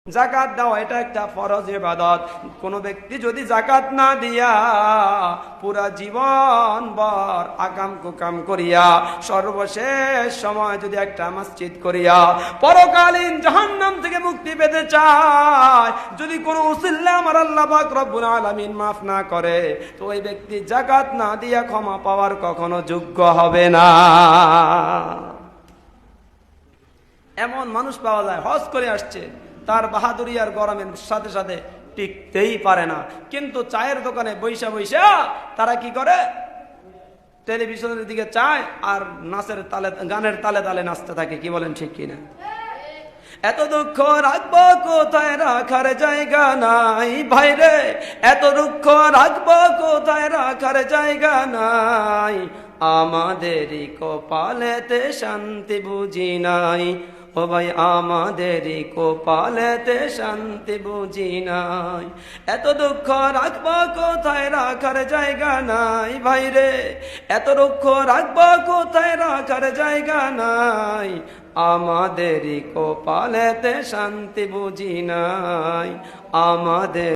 জাকাত দেওয়া এটা একটা ফরজ ইবাদত। কোন ব্যক্তি যদি জাকাত না দিয়া পুরা জীবন ভর আকাম কুকাম করিয়া সর্বশেষ সময় যদি একটা মসজিদ করিয়া পরকালীন জাহান্নাম থেকে মুক্তি পেতে চায়, যদি কোনো উসিলা আমার আল্লাহ পাক রব্বুল আলামিন মাফ না করে, তো ওই ব্যক্তি জাকাত না দিয়া ক্ষমা পাওয়ার কখনো যোগ্য হবে না। এমন মানুষ পাওয়া যায় হজ করে আসছে, তার বাহাদুরি আর গরমের সাথে সাথে টিকতেই পারে না, কিন্তু চায়ের দোকানে বৈশা বৈশা তারা কি করে, টেলিভিশনের দিকে চায় আর নাচের তালে গানের তালে তালে নাচতে থাকে। কি বলেন ঠিক কিনা? এত দুঃখ রাখবো কোথায়, রাখার জায়গা নাই ভাইরে, এত দুঃখ রাখবো কোথায়, রাখার জায়গা নাই, আমাদেরই কপালেতে শান্তি বুঝি নাই, ও ভাই আমাদেরই কপালেতে শান্তি বুঝি নাই। এত দুঃখ রাখবো কোথায়, রাখার জায়গা নাই ভাইরে, এত দুঃখ রাখবো কোথায়, রাখার জায়গা নাই, আমাদেরই কপালেতে শান্তি বুঝি নাই, আমাদের